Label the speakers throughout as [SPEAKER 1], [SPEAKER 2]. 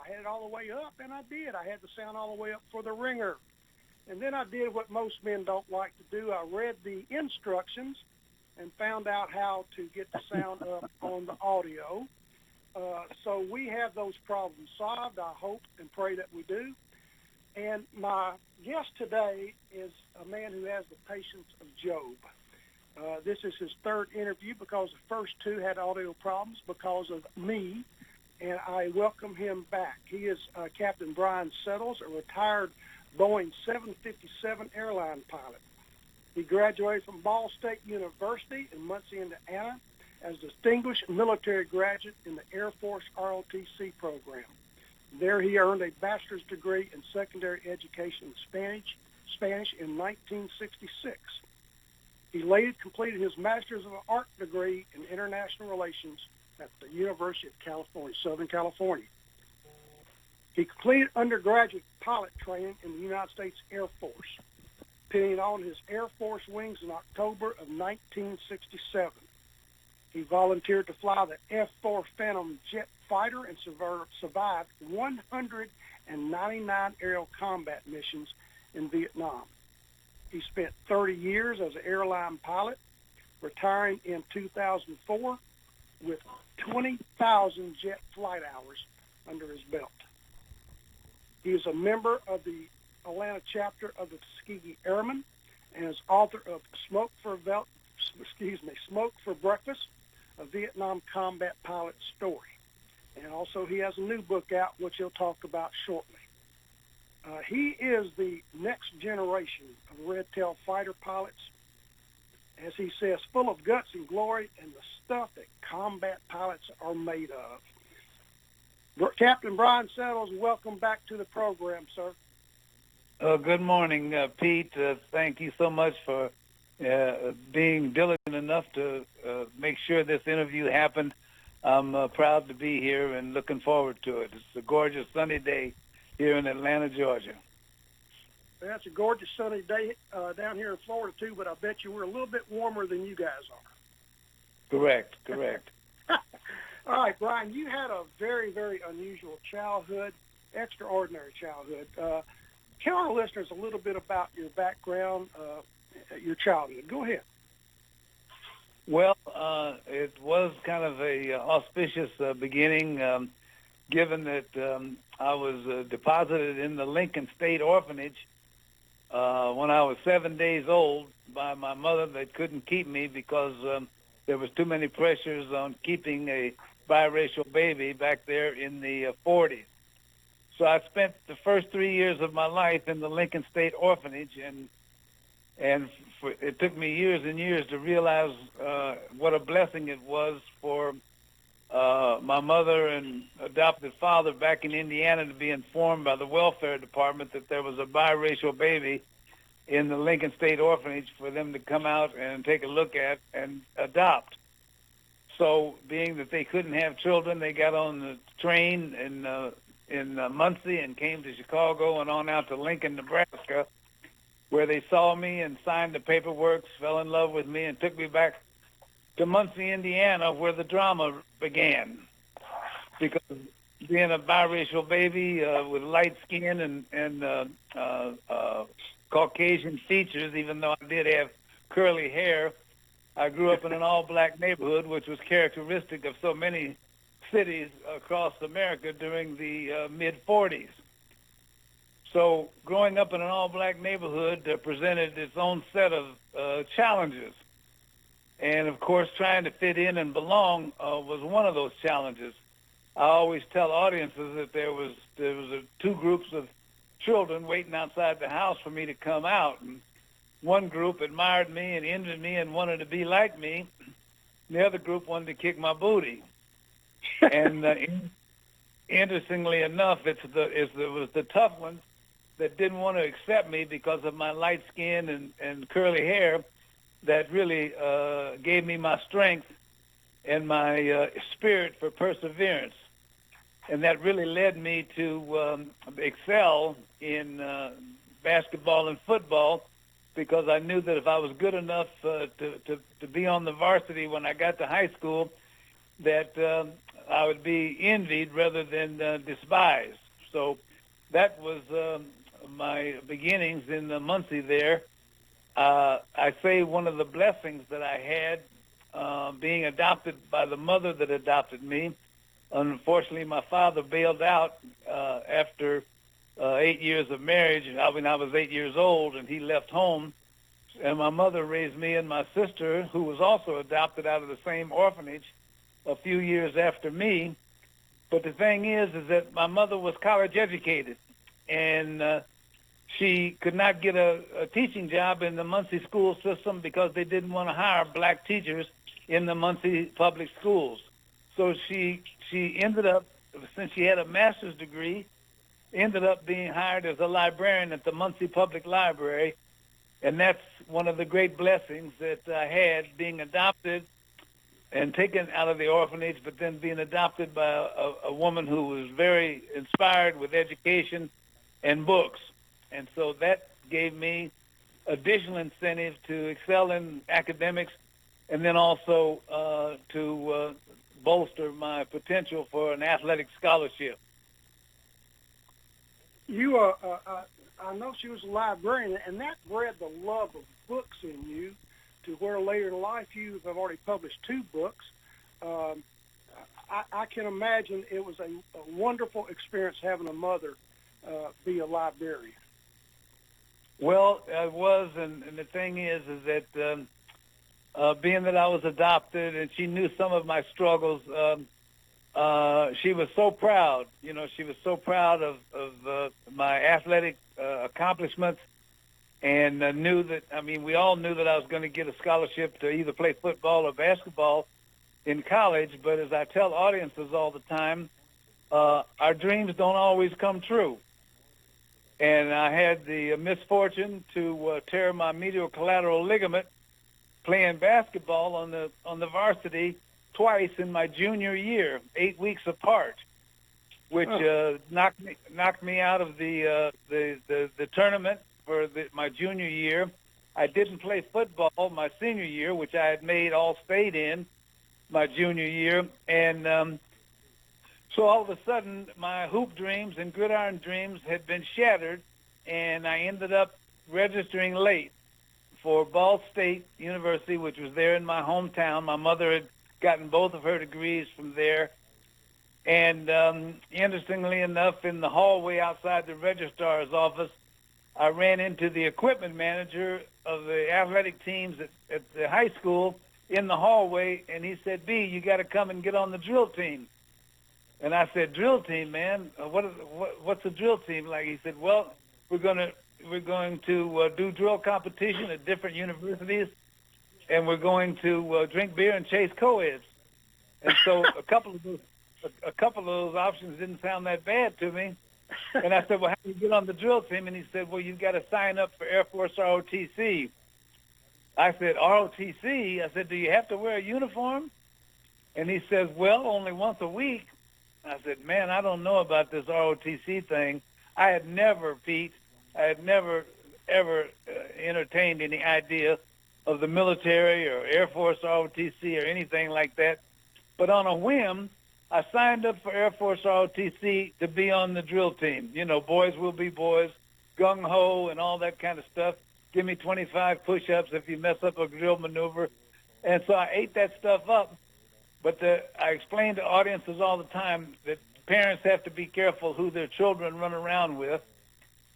[SPEAKER 1] I had it all the way up, and I did. I had the sound all the way up for the ringer. And then I did what most men don't like to do. I read the instructions and found out how to get the sound up on the audio. So we have those problems solved. I hope and pray that we do. And my guest today is a man who has the patience of Job. This is his third interview because the first two had audio problems because of me, and I welcome him back. He is Captain Brian Settles, a retired Boeing 757 airline pilot. He graduated from Ball State University in Muncie, Indiana, as Distinguished Military Graduate in the Air Force ROTC program. There he earned a bachelor's degree in secondary education in Spanish in 1966. He later completed his Master's of Art degree in International Relations at the University of California, Southern California. He completed undergraduate pilot training in the United States Air Force, pinning on his Air Force wings in October of 1967. He volunteered to fly the F-4 Phantom jet fighter and survived 199 aerial combat missions in Vietnam. He spent 30 years as an airline pilot, retiring in 2004 with 20,000 jet flight hours under his belt. He is a member of the Atlanta chapter of the Tuskegee Airmen and is author of Smoke for Breakfast, a Vietnam combat pilot story. And also he has a new book out, which he'll talk about shortly. He is the next generation of red-tailed fighter pilots, as he says, full of guts and glory and the stuff that combat pilots are made of. Captain Brian Settles, welcome back to the program, sir.
[SPEAKER 2] Good morning, Pete. Thank you so much for being diligent enough to make sure this interview happened. I'm proud to be here and looking forward to it. It's a gorgeous sunny day here in Atlanta, Georgia.
[SPEAKER 1] Well, it's a gorgeous sunny day down here in Florida, too, but I bet you we're a little bit warmer than you guys are.
[SPEAKER 2] Correct.
[SPEAKER 1] All right, Brian, you had a very, very unusual childhood, extraordinary childhood. Tell our listeners a little bit about your background, your childhood. Go ahead.
[SPEAKER 2] Well, it was kind of a auspicious beginning, given that I was deposited in the Lincoln State Orphanage when I was 7 days old by my mother that couldn't keep me because there was too many pressures on keeping a biracial baby back there in the 40s. So I spent the first 3 years of my life in the Lincoln State Orphanage, and it took me years and years to realize what a blessing it was for my mother and adopted father back in Indiana to be informed by the welfare department that there was a biracial baby in the Lincoln State Orphanage for them to come out and take a look at and adopt. So being that they couldn't have children, they got on the train in Muncie and came to Chicago and on out to Lincoln, Nebraska, where they saw me and signed the paperwork, fell in love with me, and took me back to Muncie, Indiana, where the drama began. Because being a biracial baby with light skin and Caucasian features, even though I did have curly hair, I grew up in an all-black neighborhood, which was characteristic of so many cities across America during the mid-40s. So growing up in an all-black neighborhood presented its own set of challenges. And, of course, trying to fit in and belong was one of those challenges. I always tell audiences that there was two groups of children waiting outside the house for me to come out. And one group admired me and envied me and wanted to be like me. The other group wanted to kick my booty. And interestingly enough, it was the tough ones that didn't want to accept me because of my light skin and curly hair that really gave me my strength and my spirit for perseverance. And that really led me to excel in basketball and football, because I knew that if I was good enough to be on the varsity when I got to high school, that I would be envied rather than despised. So that was my beginnings in Muncie there. I say one of the blessings that I had being adopted by the mother that adopted me. Unfortunately, my father bailed out after 8 years of marriage. I mean, I was 8 years old, and he left home. And my mother raised me and my sister, who was also adopted out of the same orphanage a few years after me. But the thing is that my mother was college educated, and she could not get a teaching job in the Muncie school system because they didn't want to hire black teachers in the Muncie public schools. So she ended up, since she had a master's degree, ended up being hired as a librarian at the Muncie Public Library. And that's one of the great blessings that I had, being adopted and taken out of the orphanage, but then being adopted by a woman who was very inspired with education and books. And so that gave me additional incentive to excel in academics, and then also to bolster my potential for an athletic scholarship.
[SPEAKER 1] I know she was a librarian, and that bred the love of books in you to where later in life you have already published 2 books. I can imagine it was a wonderful experience having a mother be a librarian.
[SPEAKER 2] Well, I was, and the thing is that being that I was adopted and she knew some of my struggles, she was so proud. You know, she was so proud of my athletic accomplishments, and knew that, I mean, we all knew that I was going to get a scholarship to either play football or basketball in college. But as I tell audiences all the time, our dreams don't always come true. And I had the misfortune to tear my medial collateral ligament playing basketball on the varsity twice in my junior year, 8 weeks apart, which knocked me out of the tournament for my junior year. I didn't play football my senior year, which I had made All-State in my junior year, and so all of a sudden, my hoop dreams and gridiron dreams had been shattered, and I ended up registering late for Ball State University, which was there in my hometown. My mother had gotten both of her degrees from there. And interestingly enough, in the hallway outside the registrar's office, I ran into the equipment manager of the athletic teams at the high school in the hallway, and he said, "B, you got to come and get on the drill team." And I said, "Drill team, man? What's a drill team like?" He said, "Well, we're going to do drill competition at different universities, and we're going to drink beer and chase co-eds." And so a couple of those options didn't sound that bad to me. And I said, "Well, how do you get on the drill team?" And he said, "Well, you've got to sign up for Air Force ROTC." I said, "ROTC?" I said, "Do you have to wear a uniform?" And he says, "Well, only once a week." I said, "Man, I don't know about this ROTC thing." I had never, Pete, ever entertained any idea of the military or Air Force ROTC or anything like that. But on a whim, I signed up for Air Force ROTC to be on the drill team. You know, boys will be boys, gung-ho and all that kind of stuff. Give me 25 push-ups if you mess up a drill maneuver. And so I ate that stuff up. But I explain to audiences all the time that parents have to be careful who their children run around with,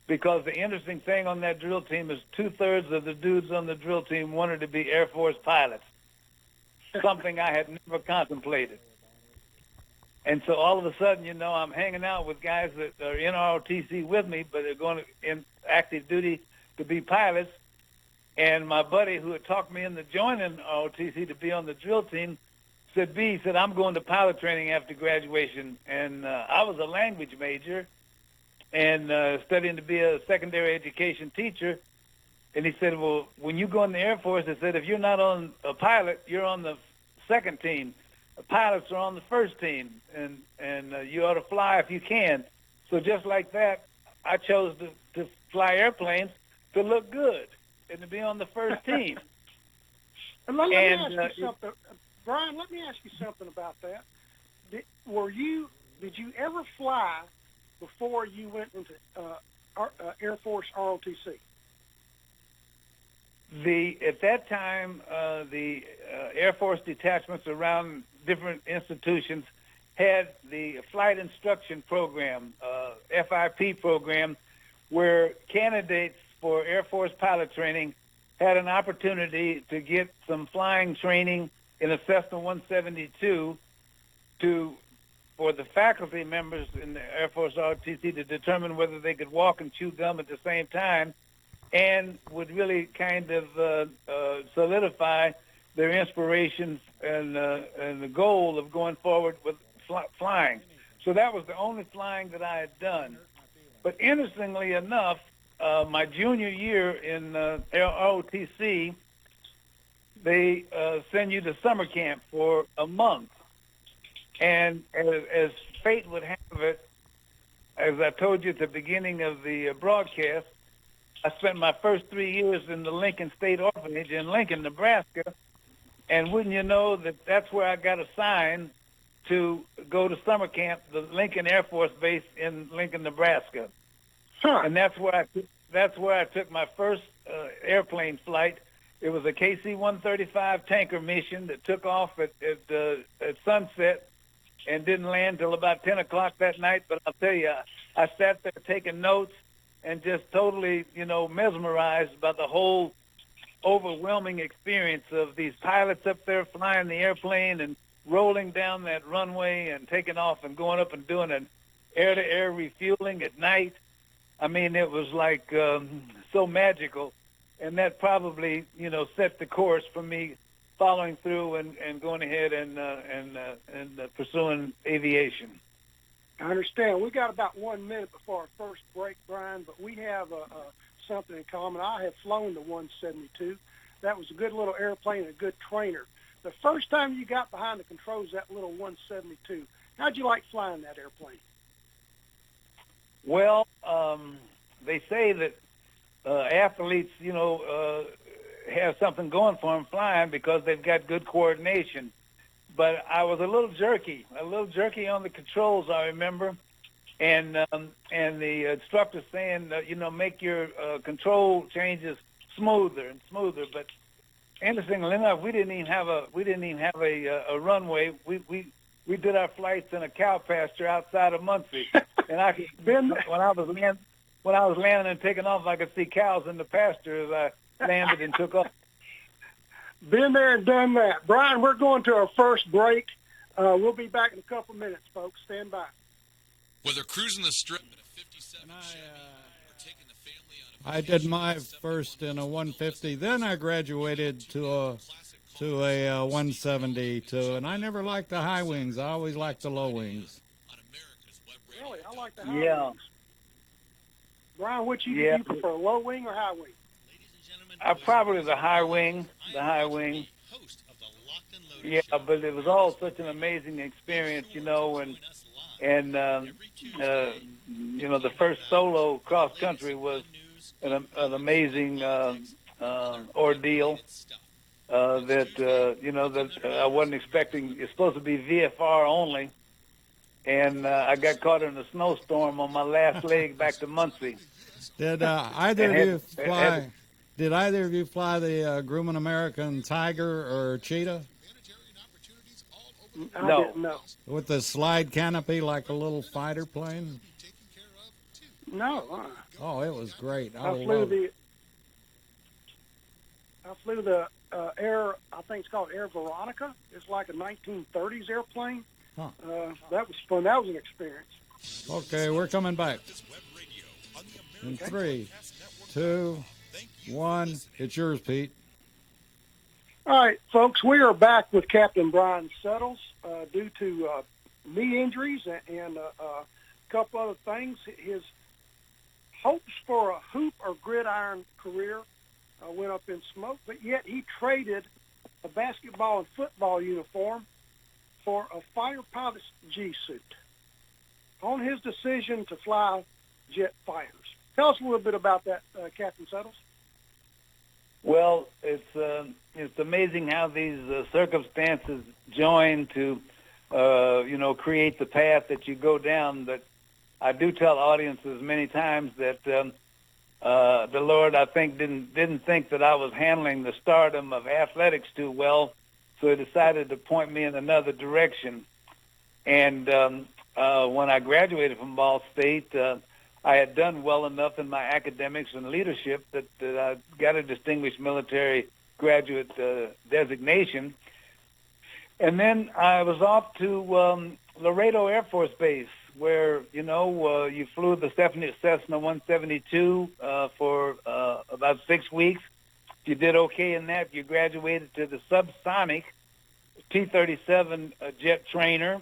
[SPEAKER 2] because the interesting thing on that drill team is 2/3 of the dudes on the drill team wanted to be Air Force pilots, something I had never contemplated. And so all of a sudden, you know, I'm hanging out with guys that are in ROTC with me, but they're going in active duty to be pilots. And my buddy who had talked me into joining ROTC to be on the drill team said, "B," he said, "I'm going to pilot training after graduation." And I was a language major and studying to be a secondary education teacher. And he said, "Well, when you go in the Air Force," he said, "if you're not on a pilot, you're on the second team. The pilots are on the first team, and you ought to fly if you can." So just like that, I chose to fly airplanes to look good and to be on the first team.
[SPEAKER 1] And let me ask you something. Brian, let me ask you something about that. Did you ever fly before you went into Air Force ROTC?
[SPEAKER 2] At that time, the Air Force detachments around different institutions had the flight instruction program, FIP program, where candidates for Air Force pilot training had an opportunity to get some flying training in a Cessna 172 for the faculty members in the Air Force ROTC to determine whether they could walk and chew gum at the same time, and would really kind of solidify their inspirations and the goal of going forward with flying. So that was the only flying that I had done. But interestingly enough, my junior year in ROTC, they send you to summer camp for a month. And as fate would have it, as I told you at the beginning of the broadcast, I spent my first 3 years in the Lincoln State Orphanage in Lincoln, Nebraska. And wouldn't you know that's where I got assigned to go to summer camp, the Lincoln Air Force Base in Lincoln, Nebraska.
[SPEAKER 1] Huh.
[SPEAKER 2] And that's where I took my first airplane flight. It was a KC-135 tanker mission that took off at sunset and didn't land till about 10 o'clock that night. But I'll tell you, I sat there taking notes and just totally, mesmerized by the whole overwhelming experience of these pilots up there flying the airplane and rolling down that runway and taking off and going up and doing an air-to-air refueling at night. I mean, it was like so magical, and that probably, set the course for me following through and going ahead and pursuing aviation.
[SPEAKER 1] I understand. We got about 1 minute before our first break, Brian, but we have something in common. I have flown the 172. That was a good little airplane and a good trainer. The first time you got behind the controls of that little 172, how'd you like flying that airplane?
[SPEAKER 2] Well, they say that athletes, have something going for them flying because they've got good coordination. But I was a little jerky on the controls, I remember, and the instructor saying, make your control changes smoother and smoother. But interestingly enough, we didn't even have a runway. We did our flights in a cow pasture outside of Muncie, and I could when I was landing and taking off, I could see cows in the pasture as I landed and took off.
[SPEAKER 1] Been there and done that. Brian, we're going to our first break. We'll be back in a couple minutes, folks. Stand by.
[SPEAKER 3] Whether cruising the strip in a 57 Chevy or taking the family on a
[SPEAKER 4] I did my first in a 150. Then I graduated to a 172, and I never liked the high wings. I always liked the low wings.
[SPEAKER 1] Really, I like the high wings. Brian, do you prefer, low wing or high wing?
[SPEAKER 2] Probably the high wing. Yeah, but it was all such an amazing experience, and the first solo cross country was an amazing ordeal that I wasn't expecting. It's supposed to be VFR only, and I got caught in a snowstorm on my last leg back to Muncie.
[SPEAKER 4] Did either of you fly? Did either of you fly the Grumman American Tiger or Cheetah?
[SPEAKER 1] No.
[SPEAKER 4] With the slide canopy like a little fighter plane?
[SPEAKER 1] No.
[SPEAKER 4] Oh, it was great.
[SPEAKER 1] I flew the Air, I think it's called Air Veronica. It's like a 1930s airplane.
[SPEAKER 4] Huh.
[SPEAKER 1] That was fun. That was an experience.
[SPEAKER 4] Okay, we're coming back. In 3, 2, 1. It's yours, Pete.
[SPEAKER 1] All right, folks, we are back with Captain Brian Settles. Due to knee injuries and a couple other things, his hopes for a hoop or gridiron career went up in smoke, but yet he traded a basketball and football uniform for a fighter pilot's G-suit on his decision to fly jet fighters. Tell us a little bit about that, Captain Settles.
[SPEAKER 2] Well, it's amazing how these circumstances join to create the path that you go down. But I do tell audiences many times that the Lord, I think, didn't think that I was handling the stardom of athletics too well, so He decided to point me in another direction. And when I graduated from Ball State, I had done well enough in my academics and leadership that I got a distinguished military graduate designation. And then I was off to Laredo Air Force Base, where, you flew the Cessna 172 for about 6 weeks. If you did okay in that, you graduated to the subsonic T-37 jet trainer.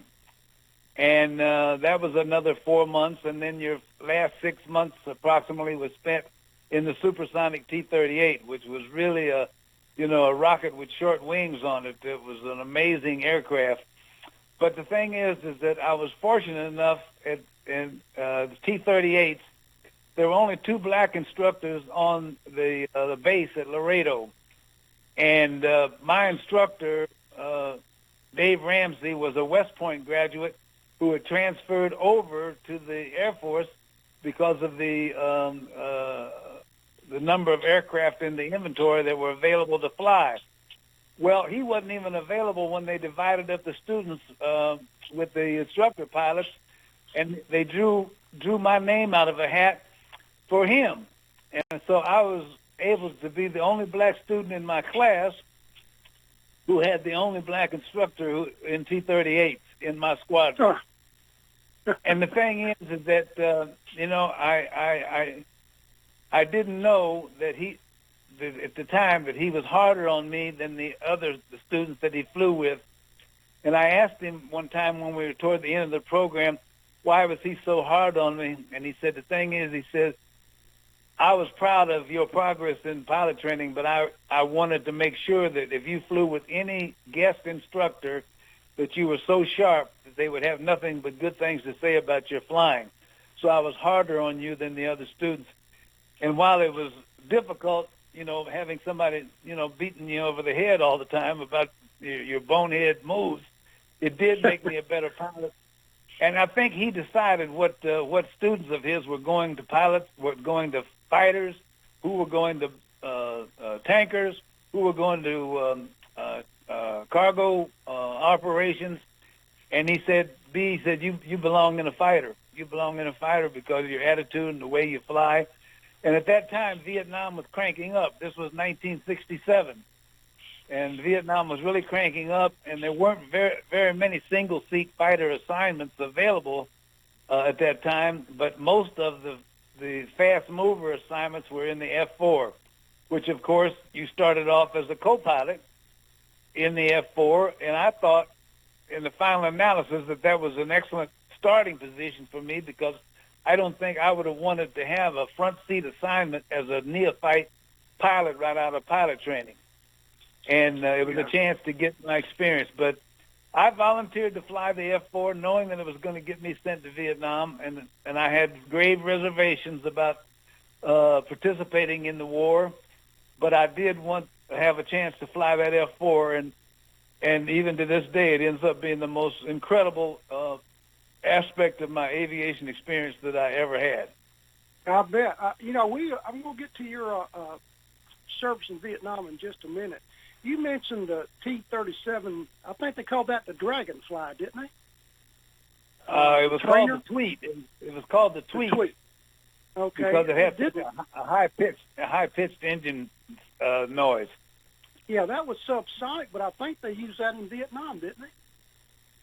[SPEAKER 2] And that was another 4 months. And then your last 6 months approximately was spent in the supersonic T-38, which was really a rocket with short wings on it. It was an amazing aircraft. But the thing is that I was fortunate enough in the T-38s. There were only 2 black instructors on the base at Laredo, and my instructor, Dave Ramsey, was a West Point graduate who had transferred over to the Air Force because of the number of aircraft in the inventory that were available to fly. Well, he wasn't even available when they divided up the students with the instructor pilots, and they drew my name out of a hat for him. And so I was able to be the only black student in my class who had the only black instructor in T-38 in my squadron. And the thing is that, I didn't know that at the time that he was harder on me than the students that he flew with. And I asked him one time when we were toward the end of the program, why was he so hard on me? And he said, the thing is, he says, I was proud of your progress in pilot training, but I wanted to make sure that if you flew with any guest instructor, that you were so sharp that they would have nothing but good things to say about your flying. So I was harder on you than the other students. And while it was difficult, having somebody, beating you over the head all the time about your bonehead moves, it did make me a better pilot. And I think he decided what students of his were going to pilots, were going to fighters, who were going to tankers, who were going to cargo operations. And he said, you belong in a fighter. You belong in a fighter because of your attitude and the way you fly. And at that time, Vietnam was cranking up. This was 1967. And Vietnam was really cranking up, and there weren't very, very many single-seat fighter assignments available at that time, but most of the fast-mover assignments were in the F-4, which, of course, you started off as a co-pilot in the F-4, and I thought in the final analysis that was an excellent starting position for me because I don't think I would have wanted to have a front seat assignment as a neophyte pilot right out of pilot training. And it was a chance to get my experience. But I volunteered to fly the F-4 knowing that it was going to get me sent to Vietnam, and I had grave reservations about participating in the war. But I did want to have a chance to fly that F-4, and even to this day, it ends up being the most incredible aspect of my aviation experience that I ever had.
[SPEAKER 1] I bet. I'm going to get to your service in Vietnam in just a minute. You mentioned the T-37. I think they called that the Dragonfly, didn't they?
[SPEAKER 2] It was called the Tweet. It was called the Tweet. Okay. Because it had a high-pitched engine noise.
[SPEAKER 1] Yeah, that was subsonic, but I think they used that in Vietnam, didn't they?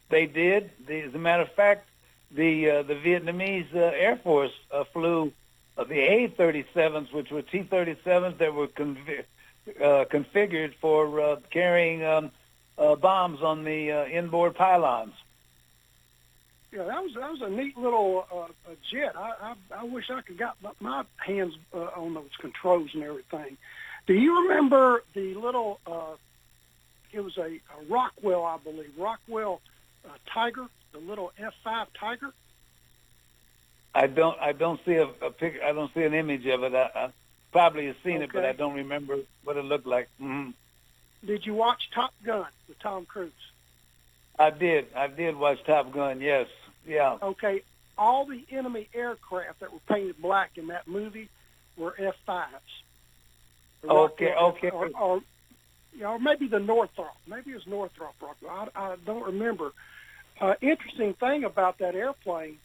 [SPEAKER 2] They did. As a matter of fact, the Vietnamese Air Force flew the A-37s, which were T-37s that were configured for carrying bombs on the inboard pylons.
[SPEAKER 1] Yeah, that was a neat little jet. I wish I could got my hands on those controls and everything. Do you remember the little? It was a Rockwell, I believe. Rockwell Tiger, the little F-5 Tiger. I
[SPEAKER 2] don't see a picture. I don't see an image of it. I probably have seen it, but I don't remember what it looked like. Mm-hmm.
[SPEAKER 1] Did you watch Top Gun with Tom Cruise?
[SPEAKER 2] I did. I did watch Top Gun. Yes. Yeah.
[SPEAKER 1] Okay, all the enemy aircraft that were painted black in that movie were F-5s.
[SPEAKER 2] Okay. Okay.
[SPEAKER 1] Or maybe the Northrop. Maybe it's Northrop Rockwell. I don't remember. Interesting thing about that airplane,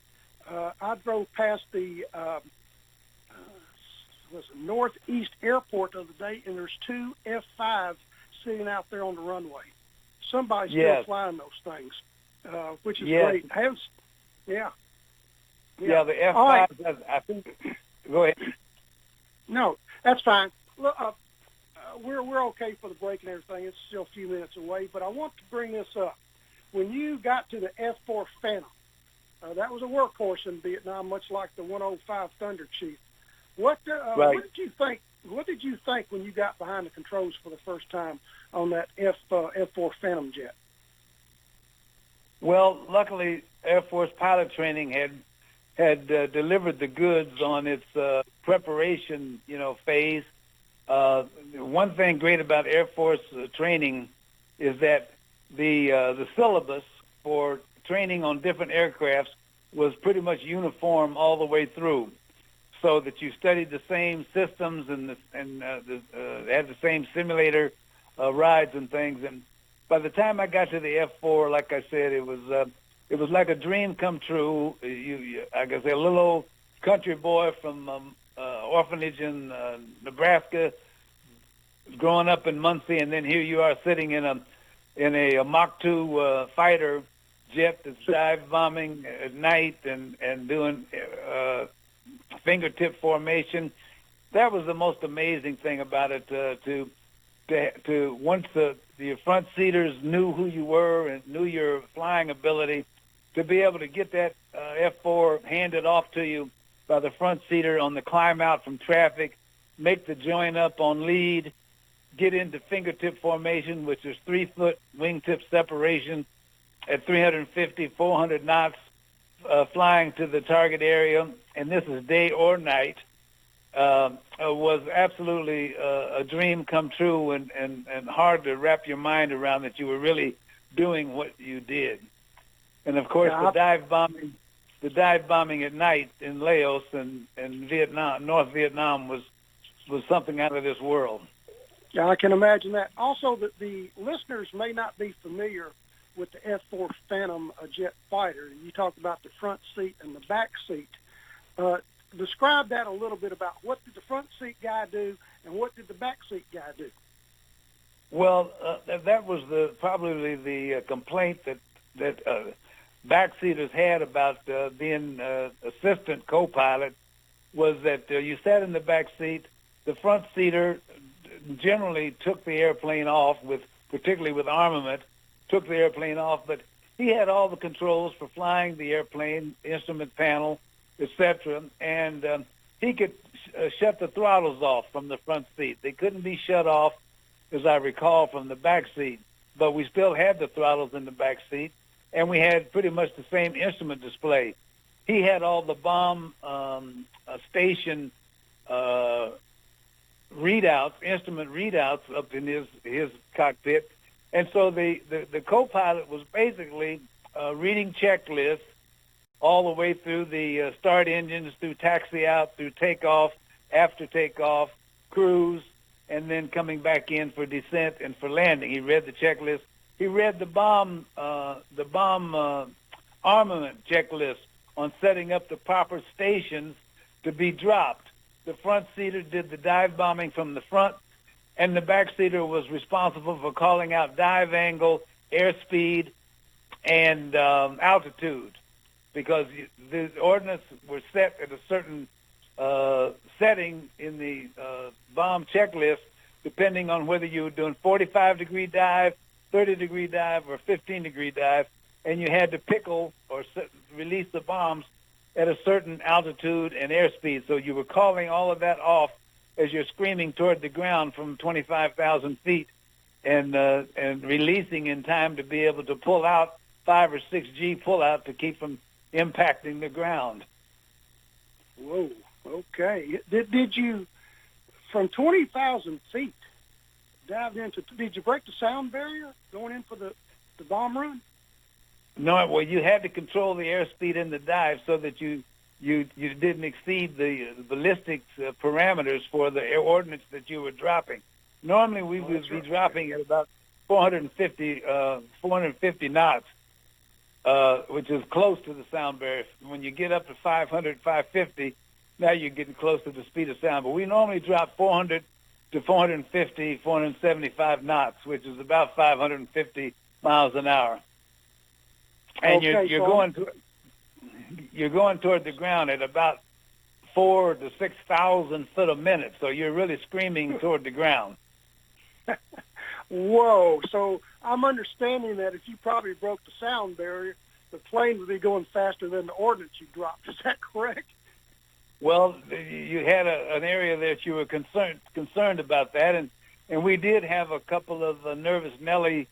[SPEAKER 1] I drove past the Northeast Airport the other day, and there's two F-5s sitting out there on the runway. Somebody's still flying those things, which is great. Yeah,
[SPEAKER 2] the F-5s.
[SPEAKER 1] Right.
[SPEAKER 2] I think. Go ahead.
[SPEAKER 1] No, that's fine. Look, we're okay for the break and everything. It's still a few minutes away, but I want to bring this up. When you got to the F-4 Phantom, that was a workhorse in Vietnam, much like the 105 Thunder Chief. What did you think? What did you think when you got behind the controls for the first time on that F-4 Phantom jet?
[SPEAKER 2] Well, luckily, Air Force pilot training had delivered the goods on its preparation, phase. One thing great about Air Force training is that the syllabus for training on different aircrafts was pretty much uniform all the way through, so that you studied the same systems and had the same simulator rides and things. And by the time I got to the F4, like I said, it was like a dream come true. I guess a little old country boy from orphanage in Nebraska, growing up in Muncie, and then here you are sitting in a Mach 2 fighter jet that's dive bombing at night and doing fingertip formation. That was the most amazing thing about it. To once the front seaters knew who you were and knew your flying ability, to be able to get that F4 handed off to you by the front seater on the climb out from traffic, make the join up on lead, get into fingertip formation, which is 3-foot wingtip separation at 350, 400 knots, flying to the target area, and this is day or night, was absolutely a dream come true and hard to wrap your mind around that you were really doing what you did. And of course, the dive bombing at night in Laos and Vietnam, North Vietnam, was something out of this world.
[SPEAKER 1] Yeah, I can imagine that. Also, the listeners may not be familiar with the F-4 Phantom jet fighter. You talked about the front seat and the back seat. Describe that a little bit about what did the front seat guy do and what did the back seat guy do?
[SPEAKER 2] Well, that was probably the complaint that backseaters had about being assistant co-pilot, was that you sat in the back seat. The front seater generally took the airplane off, particularly with armament, took the airplane off, but he had all the controls for flying the airplane, instrument panel, etc., and he could shut the throttles off from the front seat. They couldn't be shut off, as I recall, from the back seat, but we still had the throttles in the back seat, and we had pretty much the same instrument display. He had all the bomb station readouts, instrument readouts up in his cockpit. And so the co-pilot was basically reading checklists all the way through the start engines, through taxi out, through takeoff, after takeoff, cruise, and then coming back in for descent and for landing. He read the checklist. He read the bomb armament checklist on setting up the proper stations to be dropped. The front seater did the dive bombing from the front, and the back seater was responsible for calling out dive angle, airspeed, and altitude, because the ordnance were set at a certain setting in the bomb checklist, depending on whether you were doing 45-degree dive, 30-degree dive, or 15-degree dive, and you had to pickle or release the bombs at a certain altitude and airspeed. So you were calling all of that off as you're screaming toward the ground from 25,000 feet and releasing in time to be able to pull out 5 or 6 G pull out to keep from impacting the ground.
[SPEAKER 1] Whoa, okay. Did you, from 20,000 feet, dive into, did you break the sound barrier going in for the bomb run?
[SPEAKER 2] No, well, you had to control the airspeed in the dive so that you didn't exceed the ballistics parameters for the ordnance that you were dropping. Normally, we would be dropping at about 450 knots, which is close to the sound barrier. When you get up to 500, 550, now you're getting close to the speed of sound. But we normally drop 400 to 450, 475 knots, which is about 550 miles an hour. And you're going toward the ground at about 4,000 to 6,000 foot a minute. So you're really screaming toward the ground.
[SPEAKER 1] Whoa! So I'm understanding that if you probably broke the sound barrier, the plane would be going faster than the ordnance you dropped. Is that correct?
[SPEAKER 2] Well, you had an area that you were concerned about that, and we did have a couple of nervous Nelly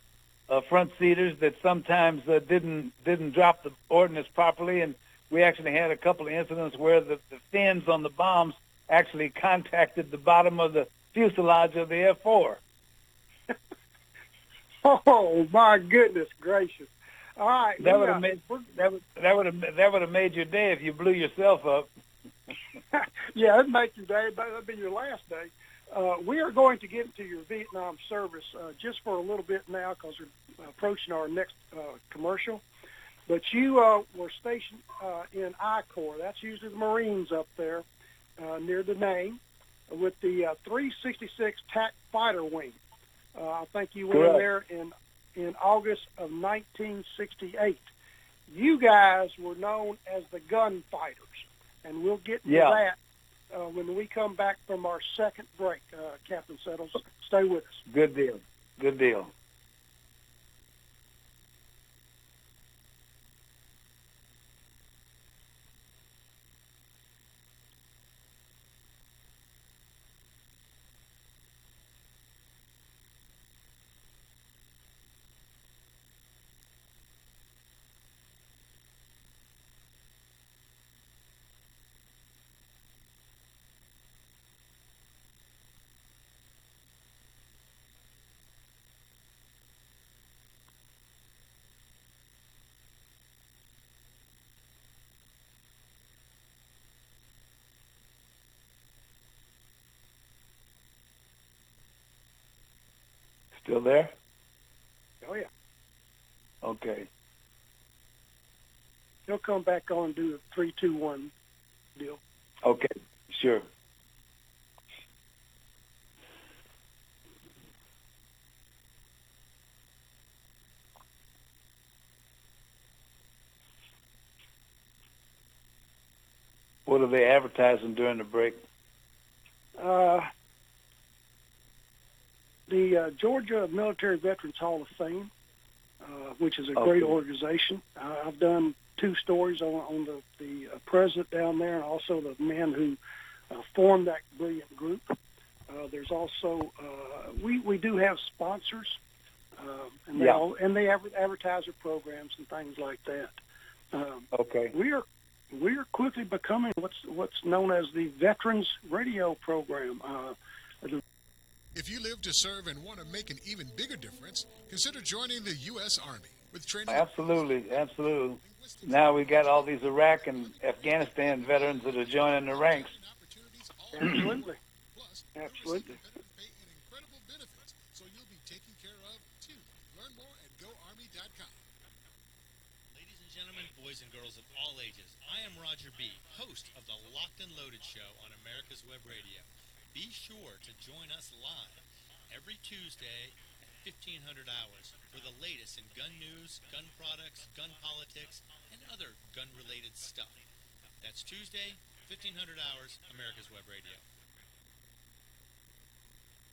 [SPEAKER 2] front seaters that sometimes didn't drop the ordnance properly, and we actually had a couple of incidents where the fins on the bombs actually contacted the bottom of the fuselage of the F-4.
[SPEAKER 1] Oh my goodness gracious! All right,
[SPEAKER 2] that would have made your day if you blew yourself up.
[SPEAKER 1] Yeah, it'd make your day, but that'd be your last day. We are going to get into your Vietnam service just for a little bit now because we're approaching our next commercial. But you were stationed in I Corps. That's usually the Marines up there near Da Nang with the 366 TAC Fighter Wing. I think you went in there in August of 1968. You guys were known as the gunfighters. And we'll get to that when we come back from our second break, Captain Settles. Stay with us.
[SPEAKER 2] Good deal. Good deal. Still there?
[SPEAKER 1] Oh, yeah.
[SPEAKER 2] Okay.
[SPEAKER 1] He'll come back on and do the 3-2-1 deal.
[SPEAKER 2] Okay, sure. What are they advertising during the break?
[SPEAKER 1] The Georgia Military Veterans Hall of Fame, which is a great organization. I've done 2 stories on the president down there and also the man who formed that brilliant group. There's also we do have sponsors, and they advertise their programs and things like that. We are quickly becoming what's known as the Veterans Radio Program.
[SPEAKER 5] If you live to serve and want to make an even bigger difference, consider joining the U.S. Army with training.
[SPEAKER 2] Absolutely. Now we got all these Iraq and Afghanistan veterans that are joining the ranks.
[SPEAKER 1] Absolutely.
[SPEAKER 5] So you'll be taken care of too. Learn more at GoArmy.com.
[SPEAKER 6] Ladies and gentlemen, boys and girls of all ages, I am Roger B., host of the Locked and Loaded Show on America's Web Radio. Be sure to join us live every Tuesday at 1500 hours for the latest in gun news, gun products, gun politics, and other gun-related stuff. That's Tuesday, 1500 hours, America's Web Radio.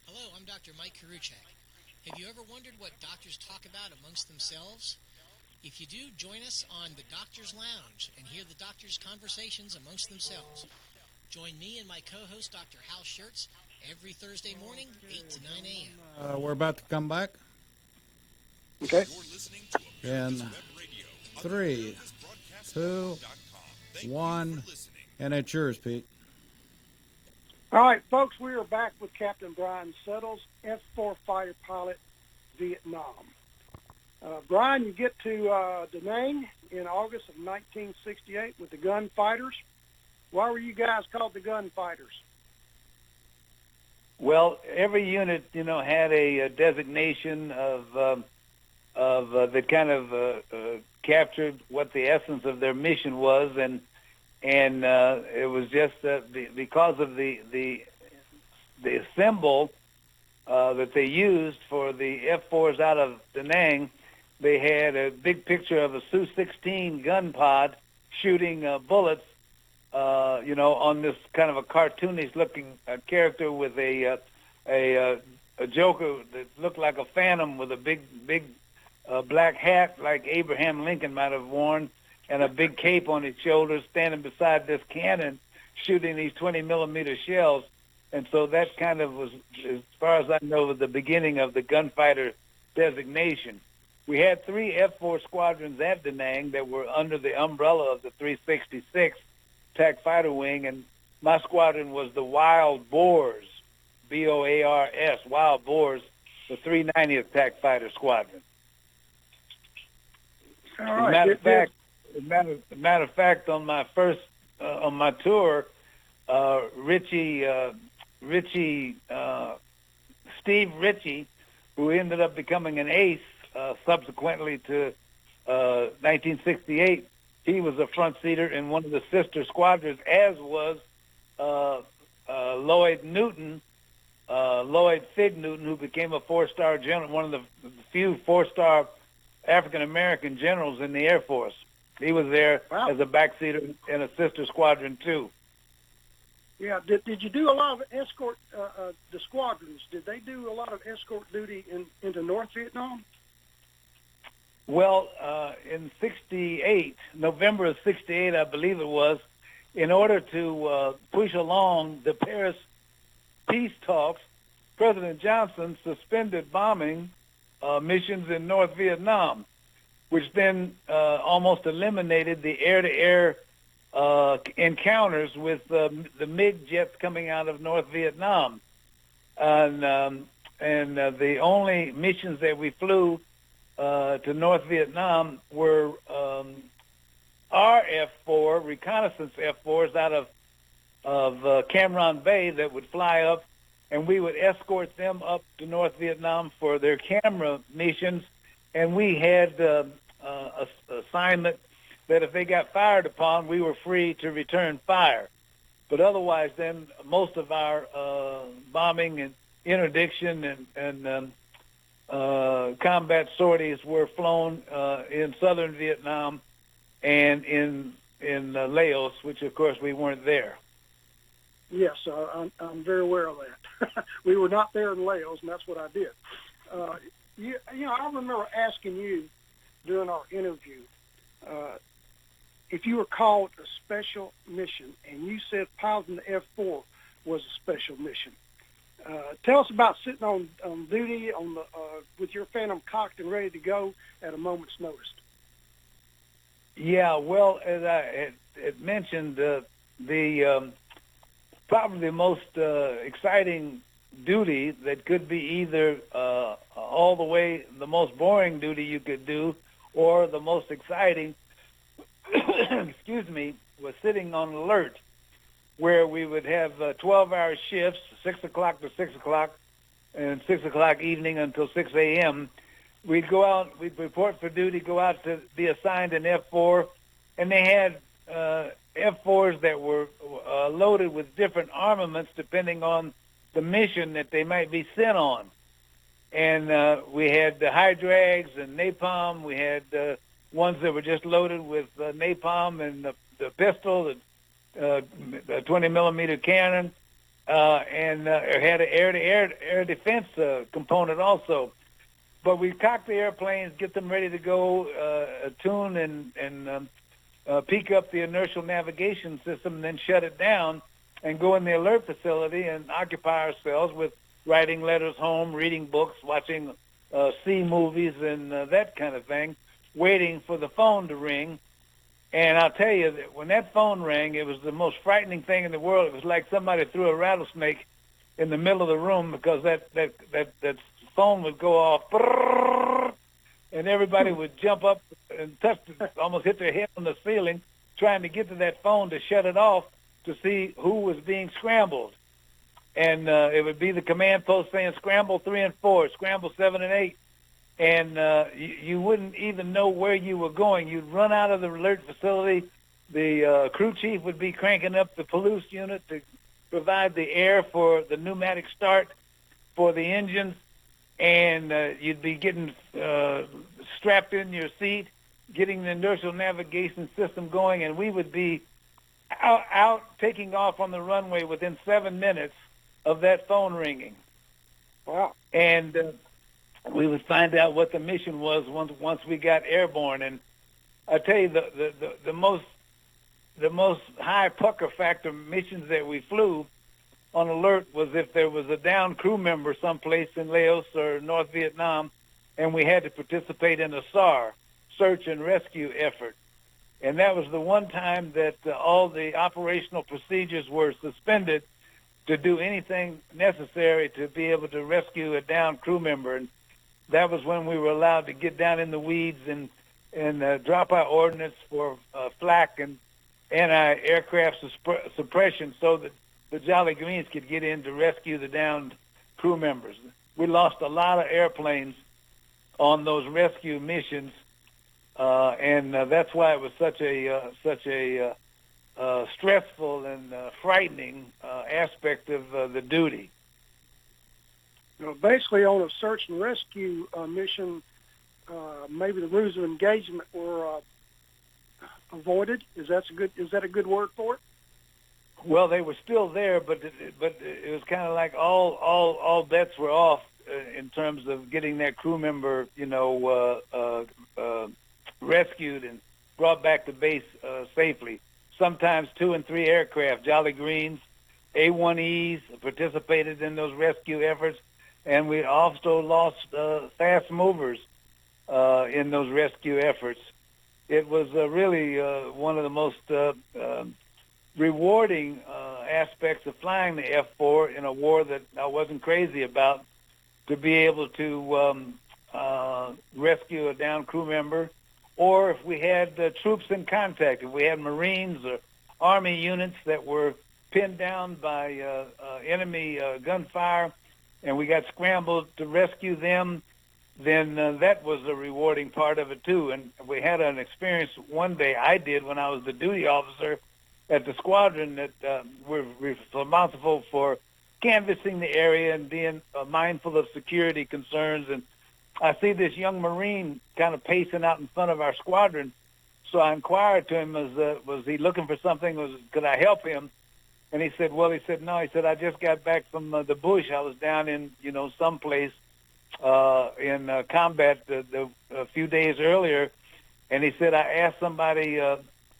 [SPEAKER 7] Hello, I'm Dr. Mike Karuchak. Have you ever wondered what doctors talk about amongst themselves? If you do, join us on the Doctor's Lounge and hear the doctors' conversations amongst themselves. Join me and my co-host, Dr. Hal Schertz, every Thursday morning, 8 to 9 a.m.
[SPEAKER 4] We're about to come back.
[SPEAKER 1] Okay.
[SPEAKER 4] In 3, 2, 1, and it's yours, Pete.
[SPEAKER 1] All right, folks, we are back with Captain Brian Settles, F-4 fighter pilot, Vietnam. Brian, you get to Da Nang in August of 1968 with the gunfighters. Why were you guys called the gunfighters?
[SPEAKER 2] Well, every unit, had a designation of that kind of captured what the essence of their mission was, and it was just because of the symbol that they used for the F-4s out of Da Nang. They had a big picture of a Su-16 gun pod shooting bullets, on this kind of a cartoonish-looking character with a Joker that looked like a phantom with a big black hat like Abraham Lincoln might have worn, and a big cape on his shoulders, standing beside this cannon, shooting these 20-millimeter shells. And so that kind of was, as far as I know, the beginning of the gunfighter designation. We had 3 F-4 squadrons at Da Nang that were under the umbrella of the 366 attack fighter wing, and my squadron was the Wild Boars, B-O-A-R-S, Wild Boars, the 390th attack fighter squadron.
[SPEAKER 1] All
[SPEAKER 2] As a matter of fact, on my first on my tour, Steve Ritchie, who ended up becoming an ace subsequently to 1968, he was a front seater in one of the sister squadrons, as was Lloyd Fig Newton, who became a 4-star general, one of the few 4-star African-American generals in the Air Force. He was there as a backseater in a sister squadron, too.
[SPEAKER 1] Yeah. Did you do a lot of escort, the squadrons, did they do a lot of escort duty into North Vietnam?
[SPEAKER 2] Well, in November of 68, I believe it was, in order to push along the Paris peace talks, President Johnson suspended bombing missions in North Vietnam, which then almost eliminated the air-to-air encounters with the MiG jets coming out of North Vietnam. And the only missions that we flew to North Vietnam were our F-4, reconnaissance F-4s out of Cam Ranh Bay that would fly up, and we would escort them up to North Vietnam for their camera missions. And we had a assignment that if they got fired upon, we were free to return fire. But otherwise, then most of our bombing and interdiction and combat sorties were flown in southern Vietnam and in Laos, which of course we weren't there.
[SPEAKER 1] Yes, I'm very aware of that. We were not there in Laos, and that's what I did. I remember asking you during our interview if you were called a special mission, and you said piloting the F-4 was a special mission. Tell us about sitting on duty with your Phantom cocked and ready to go at a moment's notice.
[SPEAKER 2] Yeah, well, as I had mentioned, probably the most exciting duty that could be either all the way the most boring duty you could do, or the most exciting, excuse me, was sitting on alert, where we would have 12-hour shifts, 6 o'clock to 6 o'clock, and 6 o'clock evening until 6 a.m. We'd go out, we'd report for duty, go out to be assigned an F-4, and they had F-4s that were loaded with different armaments depending on the mission that they might be sent on. And we had the high drags and napalm. We had ones that were just loaded with napalm and the pistol, the 20-millimeter cannon, and it had an air defense component also. But we cock the airplanes, get them ready to go, tune and peak up the inertial navigation system, and then shut it down and go in the alert facility and occupy ourselves with writing letters home, reading books, watching sea movies and that kind of thing, waiting for the phone to ring. And I'll tell you that when that phone rang, it was the most frightening thing in the world. It was like somebody threw a rattlesnake in the middle of the room, because that phone would go off, and everybody would jump up and almost hit their head on the ceiling, trying to get to that phone to shut it off to see who was being scrambled. And it would be the command post saying, scramble 3 and 4, scramble 7 and 8. And you wouldn't even know where you were going. You'd run out of the alert facility. The crew chief would be cranking up the Palouse unit to provide the air for the pneumatic start for the engines. And you'd be getting strapped in your seat, getting the inertial navigation system going, and we would be out taking off on the runway within 7 minutes of that phone ringing.
[SPEAKER 1] Wow.
[SPEAKER 2] And we would find out what the mission was once we got airborne. And I tell you, the most high pucker factor missions that we flew on alert was if there was a downed crew member someplace in Laos or North Vietnam, and we had to participate in a SAR, search and rescue effort. And that was the one time that all the operational procedures were suspended to do anything necessary to be able to rescue a downed crew member. And that was when we were allowed to get down in the weeds and drop our ordnance for flak and anti-aircraft suppression so that the Jolly Greens could get in to rescue the downed crew members. We lost a lot of airplanes on those rescue missions, and that's why it was such a stressful and frightening aspect of the duty.
[SPEAKER 1] You know, basically, on a search and rescue mission, maybe the rules of engagement were avoided. Is that a good word for it?
[SPEAKER 2] Well, they were still there, but it was kind of like all bets were off in terms of getting that crew member, rescued and brought back to base safely. Sometimes 2 and 3 aircraft, Jolly Greens, A-1Es, participated in those rescue efforts, and we also lost fast movers in those rescue efforts. It was really one of the most rewarding aspects of flying the F-4 in a war that I wasn't crazy about, to be able to rescue a downed crew member, or if we had troops in contact, if we had Marines or Army units that were pinned down by enemy gunfire and we got scrambled to rescue them, then that was a rewarding part of it too. And we had an experience one day, I did when I was the duty officer at the squadron, that we're responsible for canvassing the area and being mindful of security concerns. And I see this young Marine kind of pacing out in front of our squadron. So I inquired to him, was he looking for something? Could I help him? And he said, no. He said, I just got back from the bush. I was down in, someplace in combat a few days earlier. And he said, I asked somebody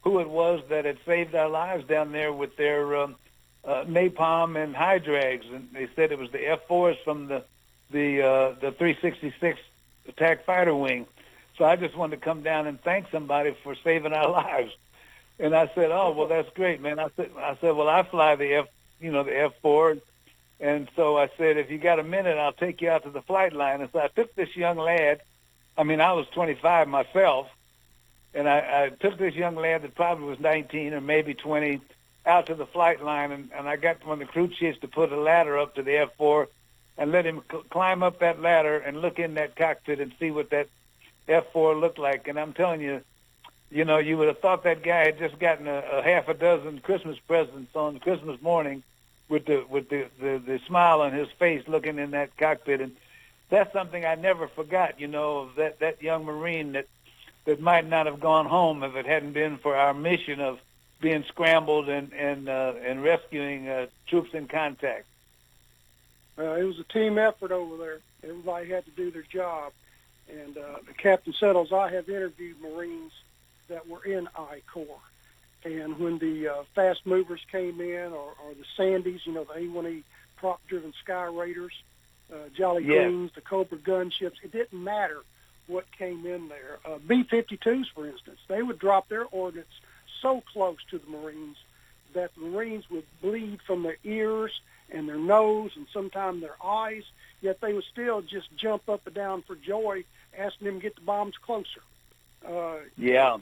[SPEAKER 2] who it was that had saved our lives down there with their napalm and high drags. And they said it was the F-4s from the 366 attack fighter wing. So I just wanted to come down and thank somebody for saving our lives. And I said, oh, well, that's great, man. I said, well, I fly the F-4. And so I said, if you got a minute, I'll take you out to the flight line. And so I took this young lad. I mean, I was 25 myself. And I took this young lad that probably was 19 or maybe 20 out to the flight line. And I got one of the crew chiefs to put a ladder up to the F-4 and let him climb up that ladder and look in that cockpit and see what that F-4 looked like. And I'm telling you, you would have thought that guy had just gotten a half a dozen Christmas presents on Christmas morning with the smile on his face looking in that cockpit. And that's something I never forgot, of that young Marine that might not have gone home if it hadn't been for our mission of being scrambled and rescuing troops in contact.
[SPEAKER 1] It was a team effort over there. Everybody had to do their job. And Captain Settles, I have interviewed Marines that were in I Corps. And when the fast movers came in, or the Sandys, the A-1E prop-driven Sky Raiders, Jolly Greens, the Cobra gunships, it didn't matter what came in there. B-52s, for instance, they would drop their ordnance so close to the Marines that the Marines would bleed from their ears and their nose and sometimes their eyes, yet they would still just jump up and down for joy asking them to get the bombs closer.
[SPEAKER 2] Yeah.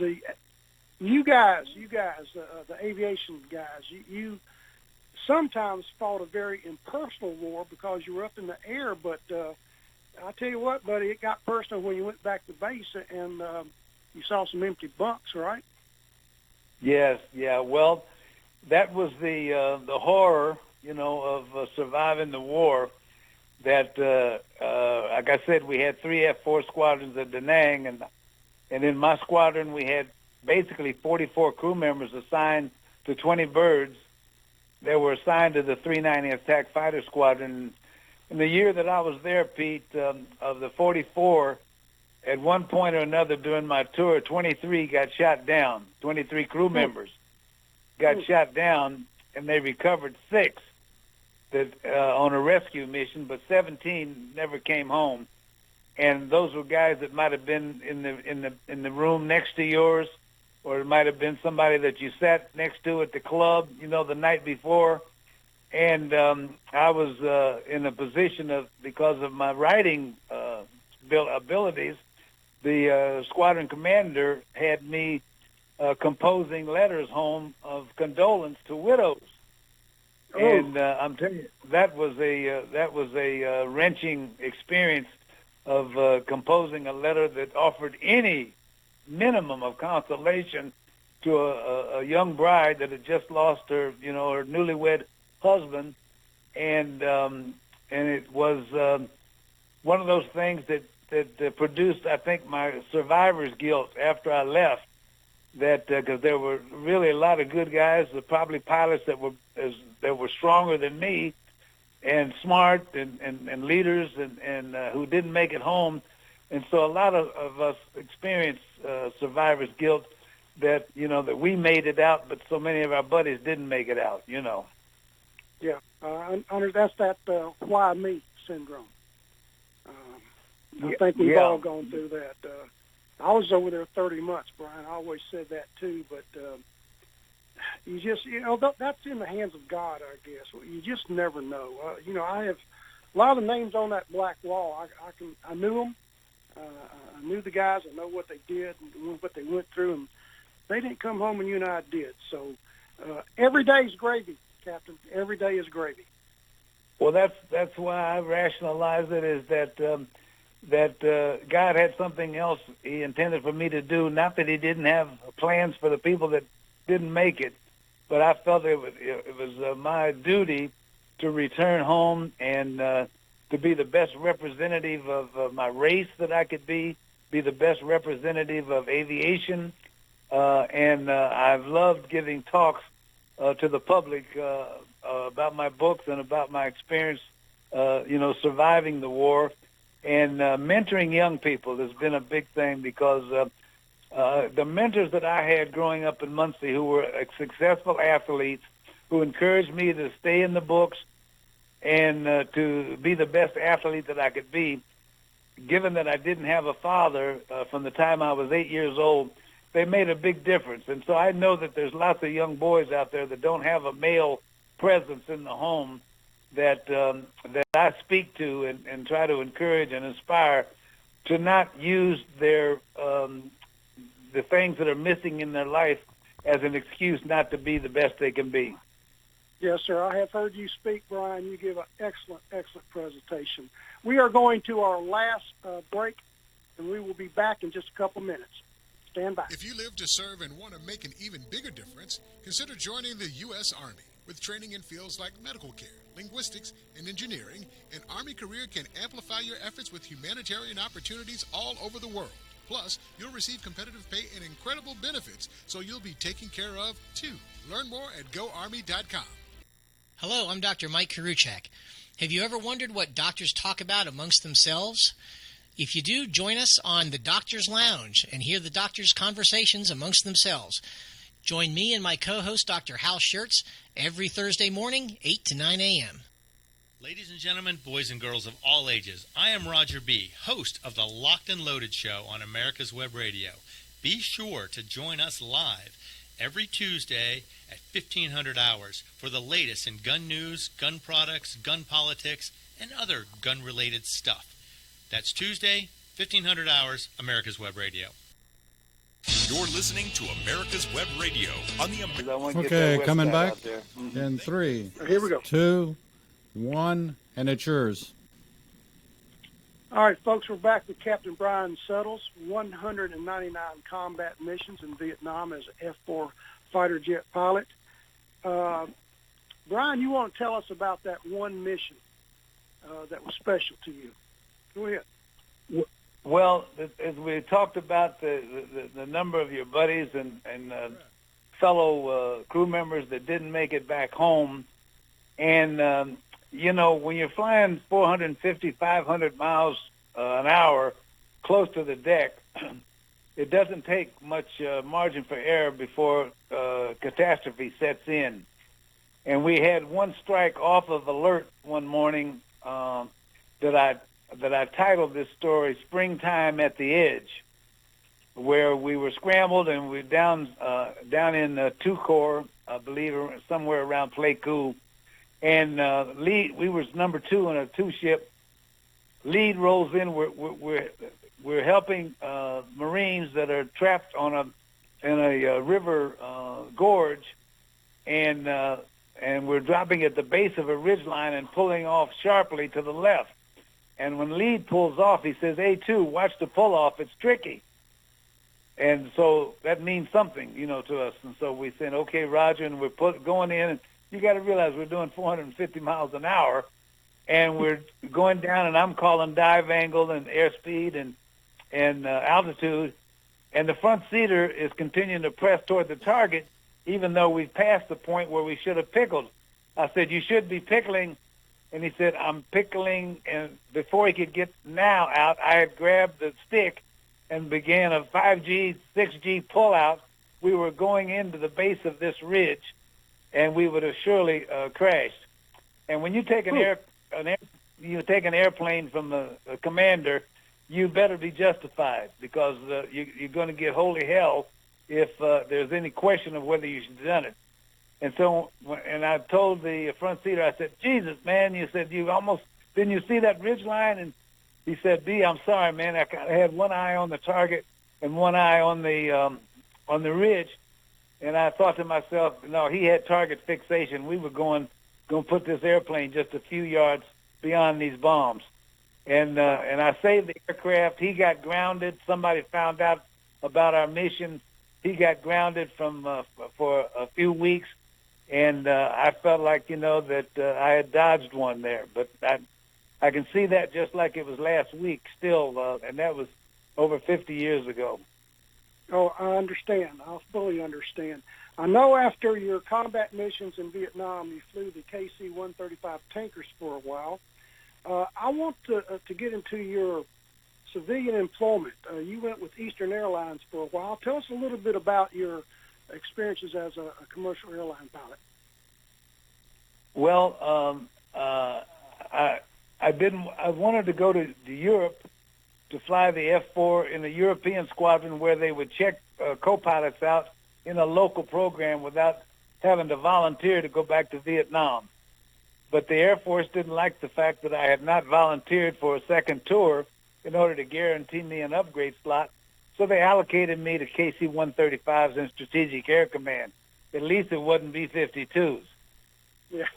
[SPEAKER 1] You guys, the aviation guys, you sometimes fought a very impersonal war because you were up in the air, but I tell you what, buddy, it got personal when you went back to base and you saw some empty bunks, right?
[SPEAKER 2] Yes, yeah. Well, that was the horror, of surviving the war. That, like I said, we had 3 F-4 squadrons at Da Nang, and in my squadron we had basically 44 crew members assigned to 20 birds that were assigned to the 390 Attack Fighter Squadron. In the year that I was there, Pete, of the 44, at one point or another during my tour, 23 got shot down. 23 crew members got shot down, and they recovered 6 that on a rescue mission, but 17 never came home. And those were guys that might have been in the room next to yours, or it might have been somebody that you sat next to at the club, the night before. And I was in a position of, because of my writing abilities, the squadron commander had me composing letters home of condolence to widows. Oh. And I'm telling you, that was a wrenching experience of composing a letter that offered any minimum of consolation to a young bride that had just lost her, her newlywed husband, and it was one of those things that produced, I think, my survivor's guilt after I left. That because there were really a lot of good guys, probably pilots that were stronger than me, and smart and leaders and who didn't make it home, and so a lot of us experienced survivor's guilt that that we made it out, but so many of our buddies didn't make it out.
[SPEAKER 1] Yeah, that's that why me syndrome. I think we've all gone through that. I was over there 30 months, Brian. I always said that too, but you just, that's in the hands of God, I guess. You just never know. I have a lot of the names on that black wall. I knew them. I knew the guys. I know what they did and what they went through, and they didn't come home when you and I did. So every day is gravy, Captain. Every day is gravy.
[SPEAKER 2] Well, that's why I rationalize it, is that God had something else He intended for me to do. Not that He didn't have plans for the people that didn't make it, but I felt it was my duty to return home and to be the best representative of my race that I could be the best representative of aviation, and I've loved giving talks to the public about my books and about my experience, surviving the war. And mentoring young people has been a big thing, because the mentors that I had growing up in Muncie, who were successful athletes, who encouraged me to stay in the books and to be the best athlete that I could be, given that I didn't have a father from the time I was 8 years old, they made a big difference. And so I know that there's lots of young boys out there that don't have a male presence in the home that I speak to and try to encourage and inspire to not use their the things that are missing in their life as an excuse not to be the best they can be.
[SPEAKER 1] Yes, sir. I have heard you speak, Brian. You give an excellent presentation. We are going to our last break, and we will be back in just a couple minutes. Stand by.
[SPEAKER 5] If you live to serve and want to make an even bigger difference, consider joining the U.S. Army. With training in fields like medical care, linguistics, and engineering, an Army career can amplify your efforts with humanitarian opportunities all over the world. Plus, you'll receive competitive pay and incredible benefits, so you'll be taken care of, too. Learn more at GoArmy.com.
[SPEAKER 7] Hello, I'm Dr. Mike Karuchak. Have you ever wondered what doctors talk about amongst themselves? If you do, join us on the Doctor's Lounge and hear the doctors' conversations amongst themselves. Join me and my co-host, Dr. Hal Schertz, every Thursday morning, 8 to 9 a.m.
[SPEAKER 6] Ladies and gentlemen, boys and girls of all ages, I am Roger B., host of the Locked and Loaded Show on America's Web Radio. Be sure to join us live every Tuesday at 1500 hours for the latest in gun news, gun products, gun politics, and other gun-related stuff. That's Tuesday, 1,500 hours, America's Web Radio.
[SPEAKER 8] You're listening to America's Web Radio on the
[SPEAKER 4] Okay, coming back
[SPEAKER 2] Mm-hmm.
[SPEAKER 4] in 3,
[SPEAKER 1] Here we go.
[SPEAKER 4] 2, 1, and it's yours.
[SPEAKER 1] All right, folks, we're back with Captain Brian Suttles, 199 combat missions in Vietnam as an F-4 fighter jet pilot. Brian, you want to tell us about that one mission that was special to you? Go ahead.
[SPEAKER 2] Well, as we talked about the number of your buddies and fellow crew members that didn't make it back home, and when you're flying 450, 500 miles an hour close to the deck, it doesn't take much margin for error before catastrophe sets in. And we had one strike off of alert one morning that I titled this story "Springtime at the Edge," where we were scrambled and we were down in two corps, I believe, somewhere around Pleiku. And lead, we was number 2 on a 2-ship. Lead rolls in. We're helping Marines that are trapped in a river gorge, and we're dropping at the base of a ridgeline and pulling off sharply to the left. And when Lead pulls off, he says, "A2, watch the pull off. It's tricky." And so that means something, to us. And so we said, "Okay, Roger," and we're going in. And you got to realize we're doing 450 miles an hour, and we're going down, and I'm calling dive angle and airspeed and altitude, and the front seater is continuing to press toward the target, even though we've passed the point where we should have pickled. I said, "You should be pickling," and he said, "I'm pickling," and before he could get now out, I had grabbed the stick and began a 5G, 6G pullout. We were going into the base of this ridge, and we would have surely crashed. And when you take you take an airplane from a commander, you better be justified, because you're going to get holy hell if there's any question of whether you should have done it. And so, and I told the front seater, I said, "Jesus, man," you said, didn't you see that ridge line?" And he said, "B, I'm sorry, man. I had one eye on the target and one eye on the ridge." And I thought to myself, no, he had target fixation. We were going to put this airplane just a few yards beyond these bombs. And I saved the aircraft. He got grounded. Somebody found out about our mission. He got grounded for a few weeks. And I felt like, that I had dodged one there. But I can see that just like it was last week still, and that was over 50 years ago.
[SPEAKER 1] Oh, I understand. I fully understand. I know after your combat missions in Vietnam, you flew the KC-135 tankers for a while. I want to get into your civilian employment. You went with Eastern Airlines for a while. Tell us a little bit about your experiences as a commercial airline pilot.
[SPEAKER 2] Well, I wanted to go to Europe to fly the F-4 in the European squadron, where they would check co-pilots out in a local program without having to volunteer to go back to Vietnam. But the Air Force didn't like the fact that I had not volunteered for a second tour in order to guarantee me an upgrade slot, so they allocated me to KC-135s in Strategic Air Command. At least it wasn't B-52s.
[SPEAKER 1] Yeah.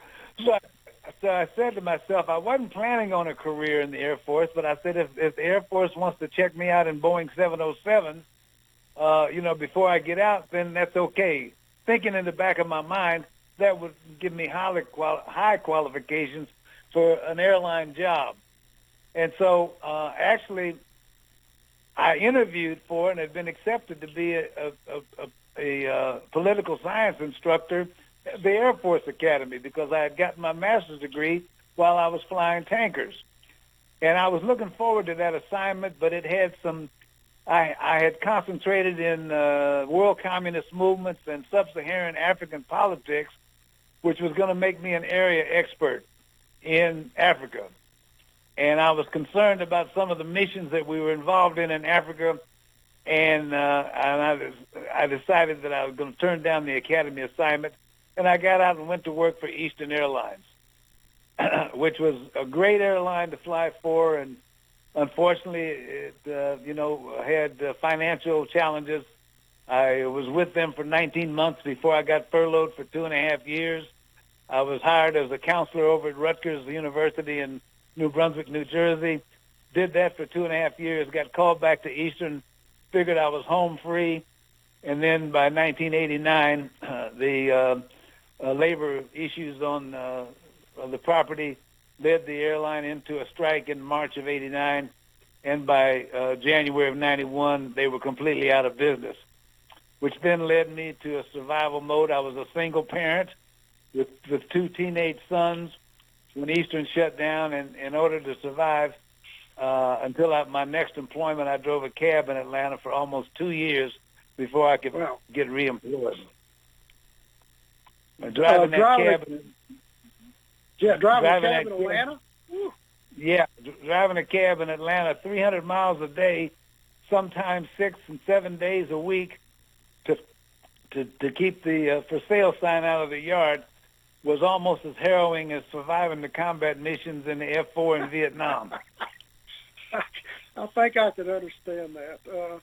[SPEAKER 2] So I said to myself, I wasn't planning on a career in the Air Force, but I said, if the Air Force wants to check me out in Boeing 707s, before I get out, then that's okay. Thinking in the back of my mind, that would give me high qualifications for an airline job. And so actually, I interviewed for and had been accepted to be a political science instructor at the Air Force Academy, because I had gotten my master's degree while I was flying tankers. And I was looking forward to that assignment, but it had I had concentrated in world communist movements and sub-Saharan African politics, which was going to make me an area expert in Africa. And I was concerned about some of the missions that we were involved in Africa, and I decided that I was going to turn down the Academy assignment, and I got out and went to work for Eastern Airlines, which was a great airline to fly for, and unfortunately, had financial challenges. I was with them for 19 months before I got furloughed for 2.5 years. I was hired as a counselor over at Rutgers University in New Brunswick, New Jersey. Did that for 2.5 years, got called back to Eastern, figured I was home free, and then by 1989, the labor issues on the property led the airline into a strike in March of '89, and by January of '91, they were completely out of business, which then led me to a survival mode. I was a single parent with 2 teenage sons when Eastern shut down, and in order to survive, until my next employment, I drove a cab in Atlanta for almost 2 years before I could get reemployed. Driving a cab in
[SPEAKER 1] Atlanta?
[SPEAKER 2] Yeah, driving a cab in Atlanta 300 miles a day, sometimes 6 and 7 days a week to keep the for sale sign out of the yard was almost as harrowing as surviving the combat missions in the F-4 in Vietnam.
[SPEAKER 1] I think I could understand that.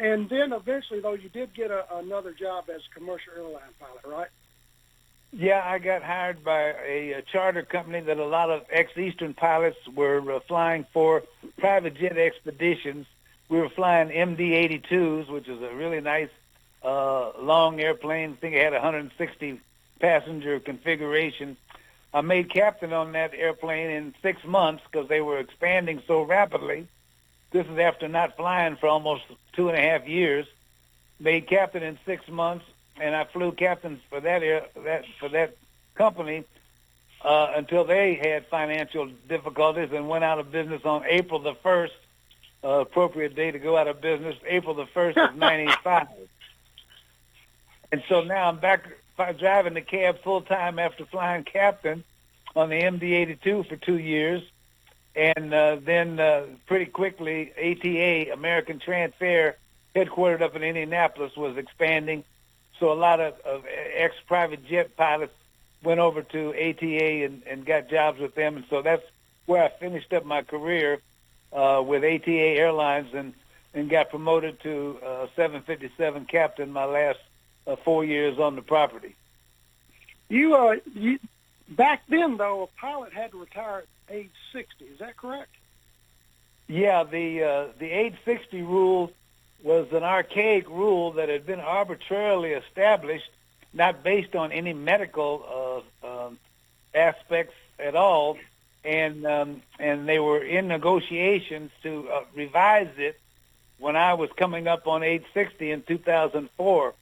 [SPEAKER 1] And then eventually, though, you did get another job as a commercial airline pilot, right?
[SPEAKER 2] Yeah, I got hired by a charter company that a lot of ex-Eastern pilots were flying for, private jet expeditions. We were flying MD-82s, which is a really nice long airplane. I think it had 160 passenger configuration. I made captain on that airplane in 6 months because they were expanding so rapidly. This is after not flying for almost 2.5 years. Made captain in 6 months, and I flew captains for that company until they had financial difficulties and went out of business on April the 1st, appropriate day to go out of business, April the 1st of 95. And so now I'm back driving the cab full-time after flying captain on the MD-82 for 2 years. And then pretty quickly, ATA, American Transfer, headquartered up in Indianapolis, was expanding. So a lot of ex-private jet pilots went over to ATA and got jobs with them. And so that's where I finished up my career with ATA Airlines and got promoted to 757 captain my last 4 years on the property.
[SPEAKER 1] You back then, though, a pilot had to retire at age 60. Is that correct?
[SPEAKER 2] Yeah, the age 60 rule was an archaic rule that had been arbitrarily established, not based on any medical aspects at all, and they were in negotiations to revise it when I was coming up on age 60 in 2004.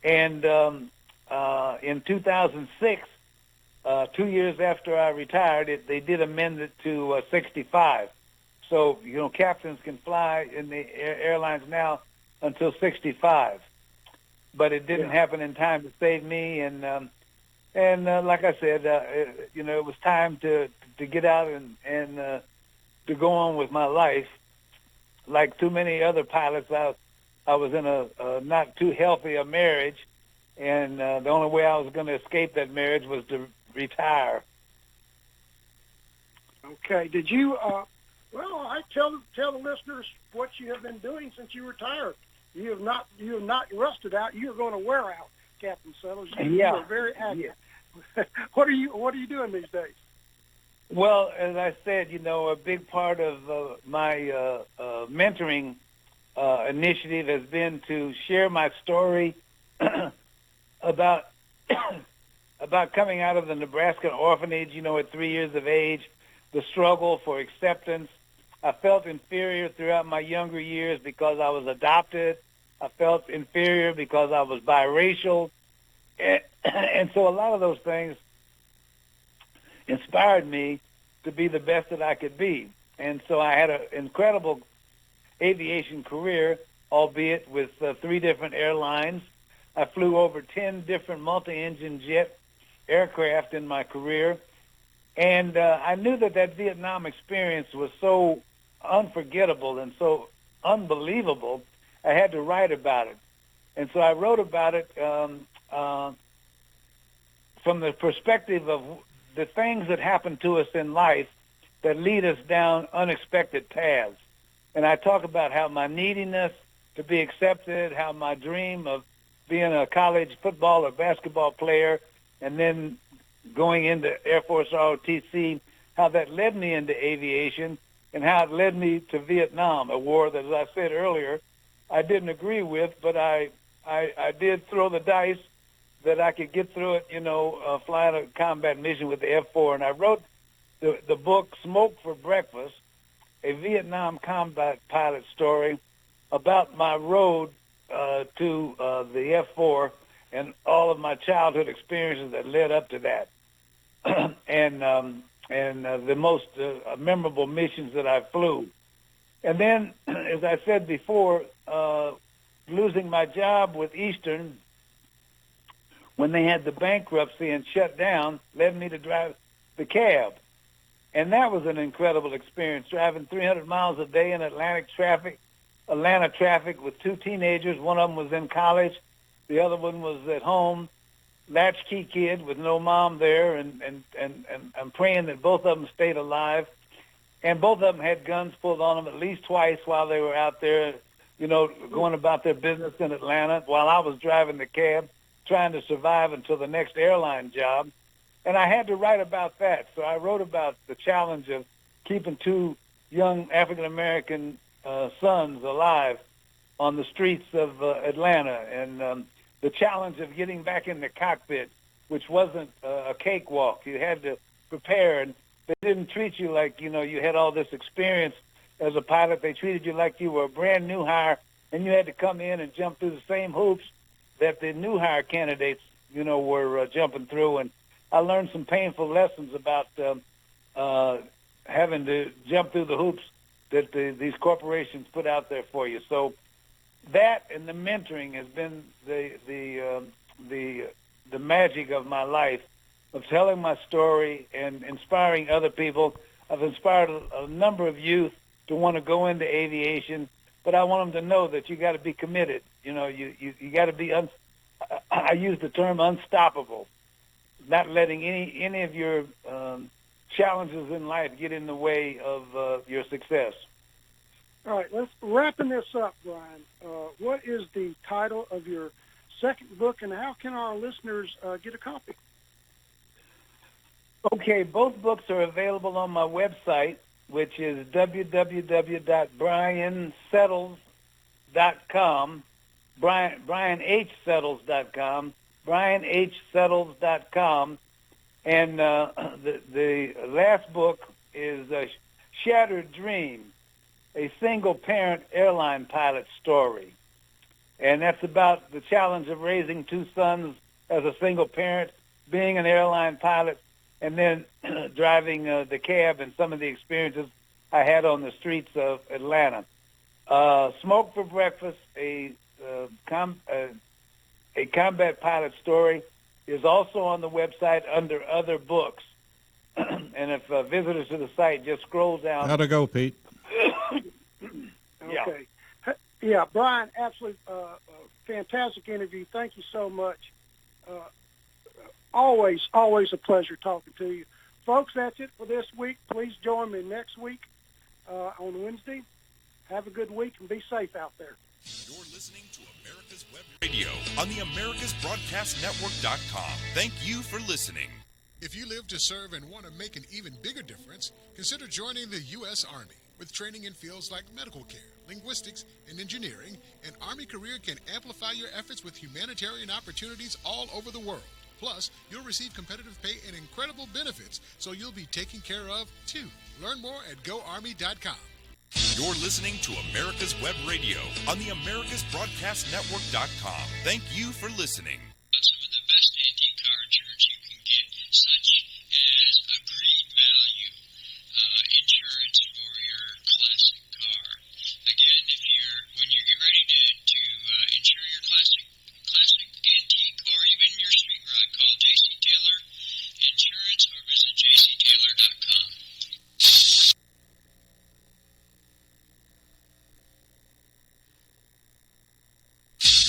[SPEAKER 2] And in 2006, 2 years after I retired, they did amend it to 65. So, captains can fly in the airlines now until 65. But it didn't happen in time to save me. And like I said, it was time to get out and to go on with my life. Like too many other pilots, I was in a not too healthy a marriage. And the only way I was going to escape that marriage was to retire.
[SPEAKER 1] Okay. Did you? I tell the listeners what you have been doing since you retired. You have not rusted out. You're going to wear out, Captain Sellers. You are very active. Yeah. What are you doing these days?
[SPEAKER 2] Well, as I said, a big part of my mentoring initiative has been to share my story about coming out of the Nebraska orphanage, at 3 years of age, the struggle for acceptance. I felt inferior throughout my younger years because I was adopted. I felt inferior because I was biracial. And so a lot of those things inspired me to be the best that I could be. And so I had an incredible aviation career, albeit with 3 different airlines. I flew over 10 different multi-engine jet aircraft in my career. And I knew that Vietnam experience was so unforgettable and so unbelievable, I had to write about it. And so I wrote about it from the perspective of the things that happen to us in life that lead us down unexpected paths. And I talk about how my neediness to be accepted, how my dream of being a college football or basketball player and then going into Air Force ROTC, how that led me into aviation and how it led me to Vietnam, a war that, as I said earlier, I didn't agree with, but I did throw the dice that I could get through it, flying a combat mission with the F-4. And I wrote the book Smoke for Breakfast, a Vietnam combat pilot story about my road to the F-4 and all of my childhood experiences that led up to that, and the most memorable missions that I flew. And then, as I said before, losing my job with Eastern when they had the bankruptcy and shut down led me to drive the cab. And that was an incredible experience, driving 300 miles a day in Atlanta traffic with two teenagers. One of them was in college. The other one was at home, latchkey kid with no mom there, and I'm praying that both of them stayed alive. And both of them had guns pulled on them at least twice while they were out there, going about their business in Atlanta while I was driving the cab, trying to survive until the next airline job. And I had to write about that. So I wrote about the challenge of keeping two young African-American sons alive on the streets of Atlanta, and the challenge of getting back in the cockpit, which wasn't a cakewalk. You had to prepare, and they didn't treat you like, you had all this experience as a pilot. They treated you like you were a brand new hire, and you had to come in and jump through the same hoops that the new hire candidates, were jumping through. And I learned some painful lessons about having to jump through the hoops that these corporations put out there for you. So that and the mentoring has been the magic of my life, of telling my story and inspiring other people. I've inspired a number of youth to want to go into aviation, but I want them to know that you got to be committed. You got to be. I use the term unstoppable, not letting any of your challenges in life get in the way of your success.
[SPEAKER 1] All right, let's wrapping this up, Brian. What is the title of your second book, and how can our listeners get a copy?
[SPEAKER 2] Okay, both books are available on my website, which is www.briansettles.com, brianhsettles.com, brianhsettles.com, and the last book is Shattered Dream, a single-parent airline pilot story. And that's about the challenge of raising two sons as a single parent, being an airline pilot, and then driving the cab and some of the experiences I had on the streets of Atlanta. Smoke for Breakfast, a combat pilot story, is also on the website under other books. And if visitors to the site just scroll down.
[SPEAKER 4] How'd it go, Pete?
[SPEAKER 1] Okay. Yeah, Brian, absolutely fantastic interview. Thank you so much. Always a pleasure talking to you. Folks, that's it for this week. Please join me next week on Wednesday. Have a good week and be safe out there.
[SPEAKER 8] You're listening to America's Web Radio on the AmericasBroadcastNetwork.com. Thank you for listening.
[SPEAKER 5] If you live to serve and want to make an even bigger difference, consider joining the U.S. Army. With training in fields like medical care, linguistics, and engineering, an Army career can amplify your efforts with humanitarian opportunities all over the world. Plus, you'll receive competitive pay and incredible benefits, so you'll be taken care of, too. Learn more at GoArmy.com.
[SPEAKER 8] You're listening to America's Web Radio on the AmericasBroadcastNetwork.com. Thank you for listening.
[SPEAKER 9] Some of the best antique car insurance you can get, such as agreed value insurance for your classic car. Again, when you get ready to insure your classic antique or even your street rod, call J.C. Taylor Insurance or visit jctaylor.com.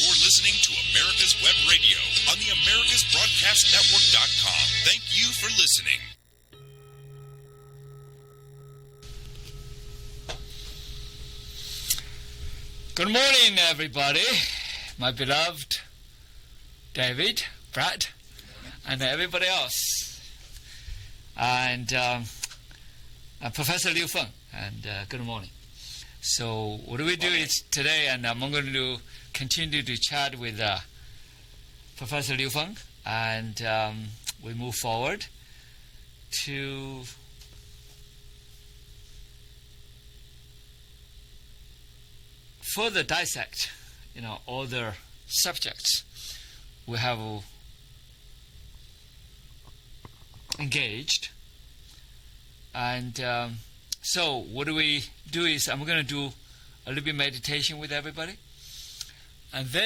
[SPEAKER 8] You're listening to America's Web Radio on the AmericasBroadcastNetwork.com. Thank you for listening.
[SPEAKER 10] Good morning, everybody. My beloved David, Brad, and everybody else. And Professor Liu Feng, and good morning. So what do we do is today, and I'm going to continue to chat with Professor Liu Feng, and we move forward to further dissect, all the subjects we have engaged. And so what do we do is I'm going to do a little bit meditation with everybody, and then